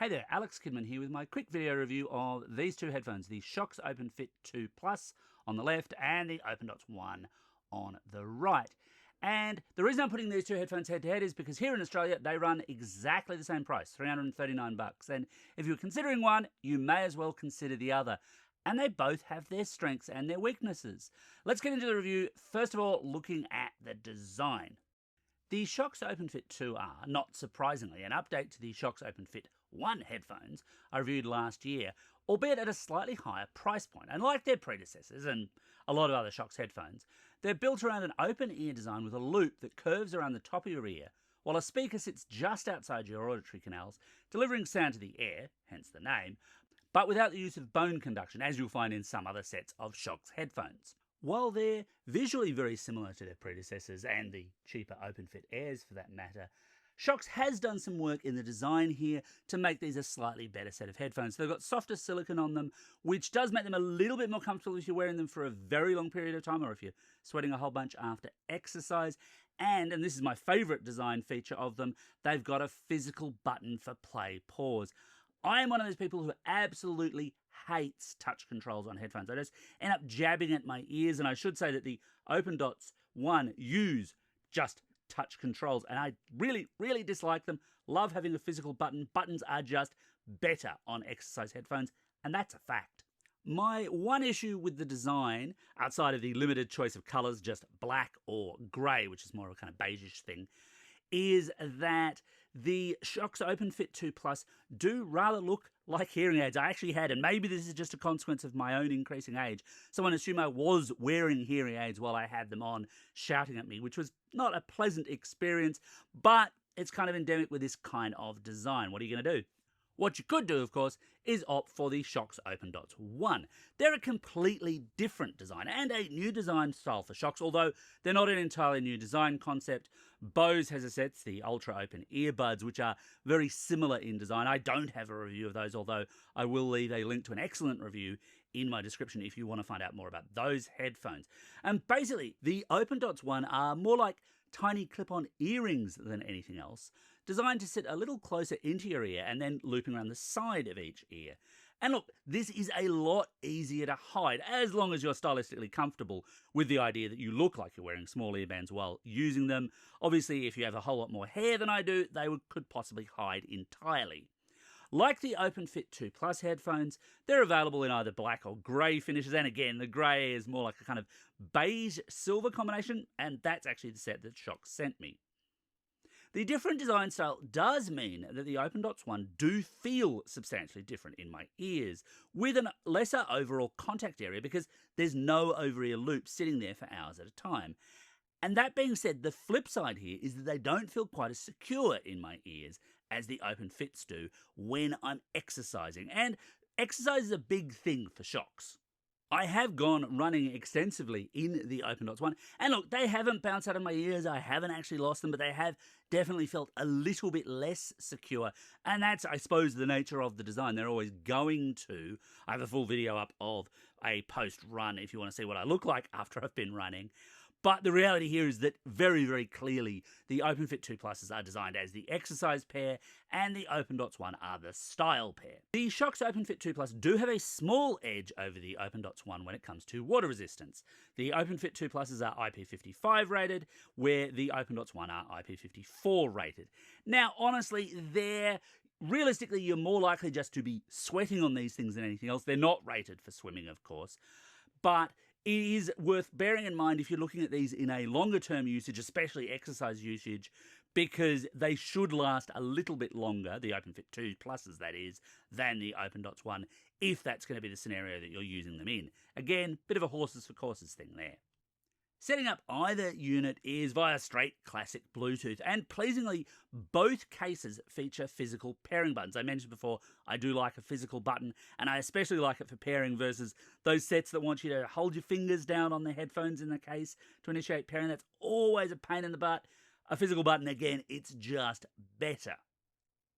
Hey there, Alex Kidman here with my quick video review of these two headphones, the Shokz OpenFit 2 Plus on the left and the OpenDots ONE on the right. And the reason I'm putting these two headphones head to head is because here in Australia, they run exactly the same price, $339. And if you're considering one, you may as well consider the other. And they both have their strengths and their weaknesses. Let's get into the review. First of all, looking at the design. The Shokz OpenFit 2 are, not surprisingly, an update to the Shokz OpenFit 1 headphones I reviewed last year, albeit at a slightly higher price point. And like their predecessors and a lot of other Shokz headphones, they're built around an open ear design with a loop that curves around the top of your ear, while a speaker sits just outside your auditory canals, delivering sound to the air, hence the name, but without the use of bone conduction, as you'll find in some other sets of Shokz headphones. While they're visually very similar to their predecessors and the cheaper OpenFit Airs for that matter, Shokz has done some work in the design here to make these a slightly better set of headphones. They've got softer silicone on them, which does make them a little bit more comfortable if you're wearing them for a very long period of time or if you're sweating a whole bunch after exercise. And this is my favorite design feature of them, they've got a physical button for play pause. I am one of those people who absolutely hates touch controls on headphones. I just end up jabbing at my ears, and I should say that the OpenDots ONE use just touch controls, and I really, really dislike them. Love having a physical button. Buttons are just better on exercise headphones, and that's a fact. My one issue with the design, outside of the limited choice of colours, just black or grey, which is more of a kind of beigeish thing, is that the Shokz OpenFit 2 Plus do rather look like hearing aids. I actually had, and maybe this is just a consequence of my own increasing age, someone assumed I was wearing hearing aids while I had them on, shouting at me, which was not a pleasant experience, but it's kind of endemic with this kind of design. What are you going to do? What you could do, of course, is opt for the Shokz OpenDots ONE. They're a completely different design and a new design style for Shokz, although they're not an entirely new design concept. Bose has a set, the Ultra Open earbuds, which are very similar in design. I don't have a review of those, although I will leave a link to an excellent review in my description if you want to find out more about those headphones. And basically, the OpenDots ONE are more like tiny clip-on earrings than anything else, designed to sit a little closer into your ear and then looping around the side of each ear. And look, this is a lot easier to hide, as long as you're stylistically comfortable with the idea that you look like you're wearing small earbands while using them. Obviously, if you have a whole lot more hair than I do, they could possibly hide entirely. Like the OpenFit 2 Plus headphones, they're available in either black or grey finishes, and again, the grey is more like a kind of beige-silver combination, and that's actually the set that Shokz sent me. The different design style does mean that the OpenDots ONE do feel substantially different in my ears, with a lesser overall contact area because there's no over-ear loop sitting there for hours at a time. And that being said, the flip side here is that they don't feel quite as secure in my ears as the OpenFits do when I'm exercising. And exercise is a big thing for Shokz. I have gone running extensively in the OpenDots ONE, and look, they haven't bounced out of my ears, I haven't actually lost them, but they have definitely felt a little bit less secure, and that's, I suppose, the nature of the design. They're always going to. I have a full video up of a post-run if you want to see what I look like after I've been running. But the reality here is that very, very clearly the OpenFit 2 Pluses are designed as the exercise pair and the OpenDots ONE are the style pair. The Shokz OpenFit 2 Plus do have a small edge over the OpenDots ONE when it comes to water resistance. The OpenFit 2 Pluses are IP55 rated, where the OpenDots ONE are IP54 rated. Now, honestly, realistically, you're more likely just to be sweating on these things than anything else. They're not rated for swimming, of course, but it is worth bearing in mind if you're looking at these in a longer term usage, especially exercise usage, because they should last a little bit longer, the OpenFit 2 Pluses that is, than the OpenDots ONE, if that's going to be the scenario that you're using them in. Again, bit of a horses for courses thing there. Setting up either unit is via straight classic Bluetooth, and pleasingly, both cases feature physical pairing buttons. I mentioned before, I do like a physical button, and I especially like it for pairing versus those sets that want you to hold your fingers down on the headphones in the case to initiate pairing. That's always a pain in the butt. A physical button, again, it's just better.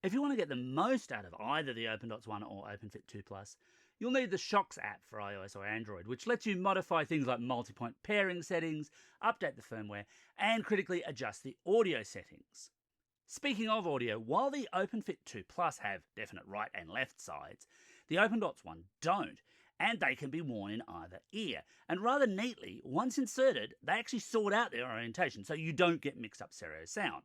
If you want to get the most out of either the OpenDots ONE or OpenFit 2 Plus, you'll need the Shokz app for iOS or Android, which lets you modify things like multi-point pairing settings, update the firmware, and critically adjust the audio settings. Speaking of audio, while the OpenFit 2 Plus have definite right and left sides, the OpenDots ONE don't, and they can be worn in either ear. And rather neatly, once inserted, they actually sort out their orientation so you don't get mixed up stereo sound.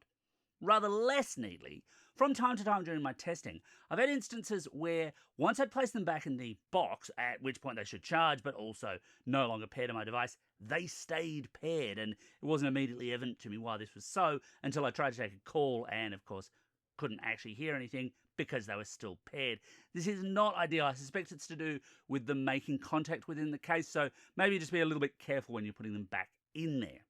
Rather less neatly, from time to time during my testing, I've had instances where once I'd placed them back in the box, at which point they should charge but also no longer pair to my device, they stayed paired, and it wasn't immediately evident to me why this was so until I tried to take a call and, of course, couldn't actually hear anything because they were still paired. This is not ideal. I suspect it's to do with them making contact within the case, so maybe just be a little bit careful when you're putting them back in there.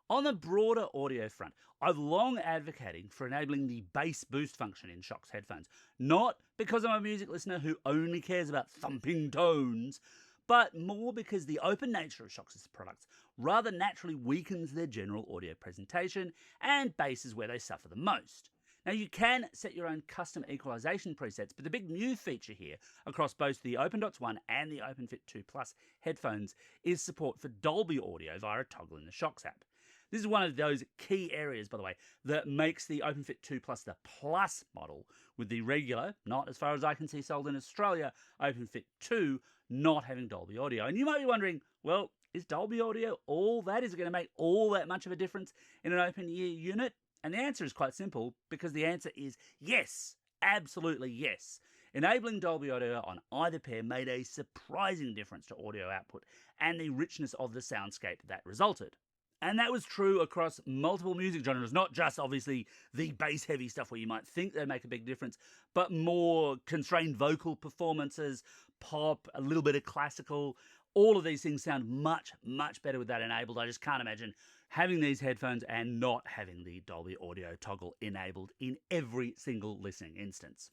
On the broader audio front, I've long advocated for enabling the bass boost function in Shokz headphones, not because I'm a music listener who only cares about thumping tones, but more because the open nature of Shokz's products rather naturally weakens their general audio presentation, and bass is where they suffer the most. Now, you can set your own custom equalization presets, but the big new feature here across both the OpenDots ONE and the OpenFit 2 Plus headphones is support for Dolby audio via a toggle in the Shokz app. This is one of those key areas, by the way, that makes the OpenFit 2 Plus the Plus model, with the regular, not as far as I can see sold in Australia, OpenFit 2 not having Dolby audio. And you might be wondering, well, is Dolby audio all that? Is it going to make all that much of a difference in an open ear unit? And the answer is quite simple, because the answer is yes, absolutely yes. Enabling Dolby audio on either pair made a surprising difference to audio output and the richness of the soundscape that resulted. And that was true across multiple music genres, not just obviously the bass-heavy stuff where you might think they'd make a big difference, but more constrained vocal performances, pop, a little bit of classical. All of these things sound much, much better with that enabled. I just can't imagine having these headphones and not having the Dolby audio toggle enabled in every single listening instance.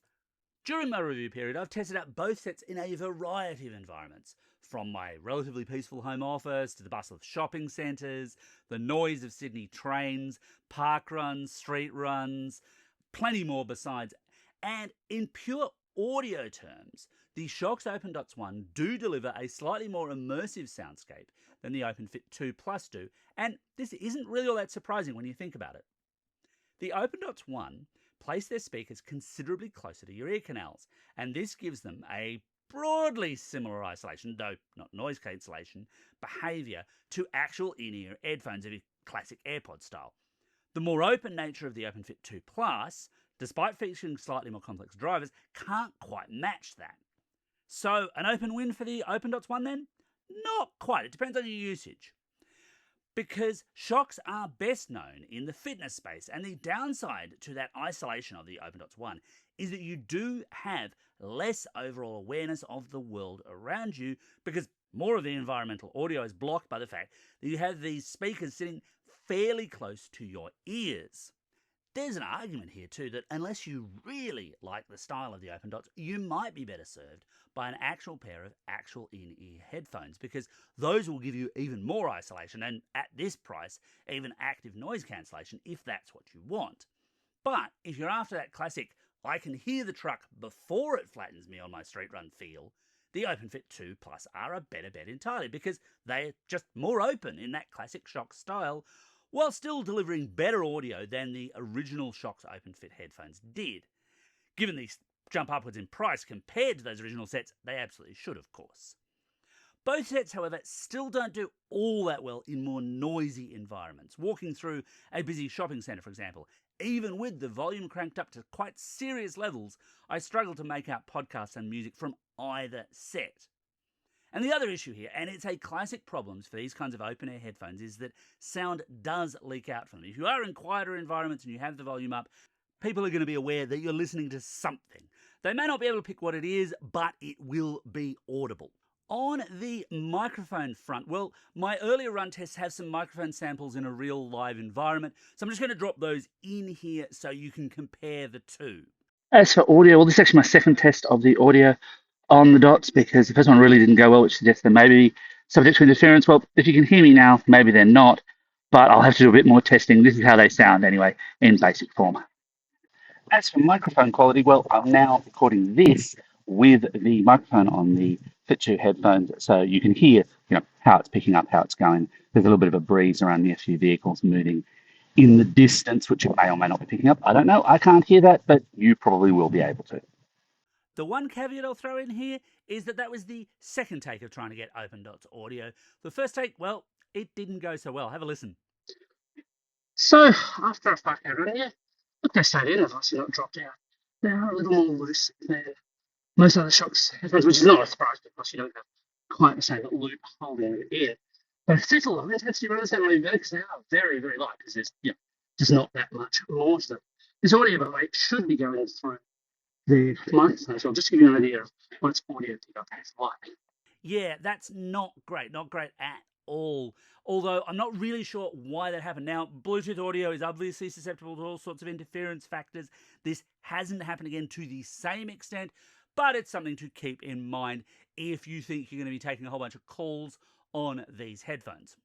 During my review period, I've tested out both sets in a variety of environments, from my relatively peaceful home office to the bustle of shopping centres, the noise of Sydney trains, park runs, street runs, plenty more besides. And in pure audio terms, the Shokz OpenDots ONE do deliver a slightly more immersive soundscape than the OpenFit 2 Plus do, and this isn't really all that surprising when you think about it. The OpenDots ONE place their speakers considerably closer to your ear canals, and this gives them a broadly similar isolation, though not noise cancellation, behaviour to actual in-ear headphones of your classic AirPod style. The more open nature of the OpenFit 2 Plus, despite featuring slightly more complex drivers, can't quite match that. So, an open win for the OpenDots ONE then? Not quite, it depends on your usage. Because Shokz are best known in the fitness space, and the downside to that isolation of the OpenDots ONE is that you do have less overall awareness of the world around you, because more of the environmental audio is blocked by the fact that you have these speakers sitting fairly close to your ears. There's an argument here too that unless you really like the style of the OpenDots, you might be better served by an actual pair of actual in-ear headphones, because those will give you even more isolation and, at this price, even active noise cancellation if that's what you want. But if you're after that classic I can hear the truck before it flattens me on my street run feel, the OpenFit 2 Plus are a better bet entirely, because they're just more open in that classic Shokz style, while still delivering better audio than the original Shokz OpenFit headphones did. Given the jump upwards in price compared to those original sets, they absolutely should, of course. Both sets, however, still don't do all that well in more noisy environments. Walking through a busy shopping centre, for example, even with the volume cranked up to quite serious levels, I struggle to make out podcasts and music from either set. And the other issue here, and it's a classic problem for these kinds of open-air headphones, is that sound does leak out from them. If you are in quieter environments and you have the volume up, people are going to be aware that you're listening to something. They may not be able to pick what it is, but it will be audible. On the microphone front, well, my earlier run tests have some microphone samples in a real live environment, so I'm just going to drop those in here so you can compare the two. As for audio, well, this is actually my second test of the audio on the Dots, because the first one really didn't go well, which suggests there may be subject to interference. Well, if you can hear me now, maybe they're not, but I'll have to do a bit more testing. This is how they sound anyway, in basic form. As for microphone quality, well, I'm now recording this with the microphone on the Fit 2 headphones, so you can hear, how it's picking up, how it's going. There's a little bit of a breeze around me, a few vehicles moving in the distance, which it may or may not be picking up. I don't know. I can't hear that, but you probably will be able to. The one caveat I'll throw in here is that that was the second take of trying to get OpenDots audio. The first take, well, it didn't go so well. Have a listen. So after a fuck out here, look, they stayed in, they've obviously not dropped out. They're a little more loose than most other Shokz headphones, which is not a surprise because you don't have quite the same loop holding it in. But if it's a low intensity runners, they might be better because they are very, very light because there's just not that much more to them. This audio, by the way, should be going through the microphone, so I'll just give you an idea of what its audio pickup is like. Yeah, that's not great at all. Although I'm not really sure why that happened. Now, Bluetooth audio is obviously susceptible to all sorts of interference factors. This hasn't happened again to the same extent, but it's something to keep in mind if you think you're going to be taking a whole bunch of calls on these headphones.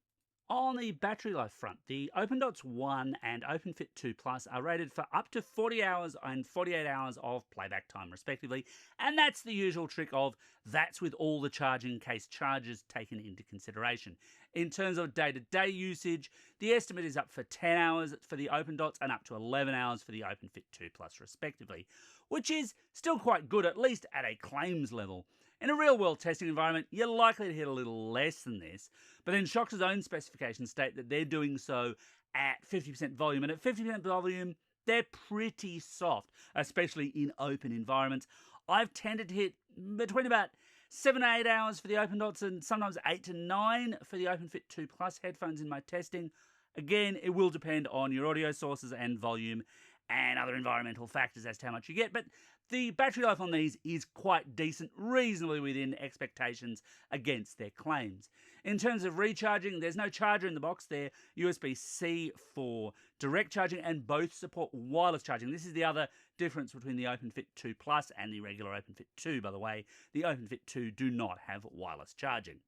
On the battery life front, the OpenDots ONE and OpenFit 2 Plus are rated for up to 40 hours and 48 hours of playback time, respectively. And that's the usual trick of that's with all the charging case charges taken into consideration. In terms of day-to-day usage, the estimate is up for 10 hours for the OpenDots and up to 11 hours for the OpenFit 2 Plus, respectively, which is still quite good, at least at a claims level. In a real-world testing environment, you're likely to hit a little less than this, but then Shokz's own specifications state that they're doing so at 50% volume, and at 50% volume, they're pretty soft, especially in open environments. I've tended to hit between about 7 to 8 hours for the OpenDots and sometimes 8 to 9 for the OpenFit 2 Plus headphones in my testing. Again, it will depend on your audio sources and volume and other environmental factors as to how much you get, but the battery life on these is quite decent, reasonably within expectations against their claims. In terms of recharging, there's no charger in the box. They're USB-C for direct charging, and both support wireless charging. This is the other difference between the OpenFit 2 Plus and the regular OpenFit 2, by the way. The OpenFit 2 do not have wireless charging.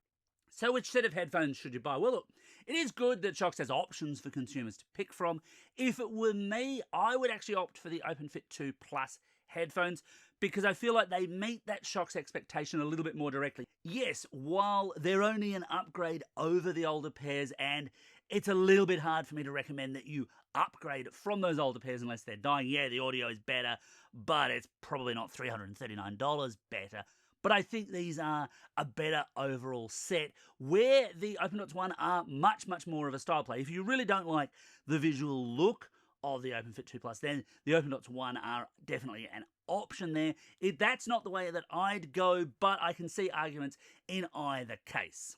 So which set of headphones should you buy? Well, look, it is good that Shokz has options for consumers to pick from. If it were me, I would actually opt for the OpenFit 2 Plus headphones because I feel like they meet that Shokz expectation a little bit more directly. Yes, while they're only an upgrade over the older pairs, and it's a little bit hard for me to recommend that you upgrade from those older pairs unless they're dying. Yeah, the audio is better, but it's probably not $339 better. But I think these are a better overall set, where the OpenDots ONE are much, much more of a style play. If you really don't like the visual look of the OpenFit 2 Plus, then the OpenDots ONE are definitely an option there. That's not the way that I'd go, but I can see arguments in either case.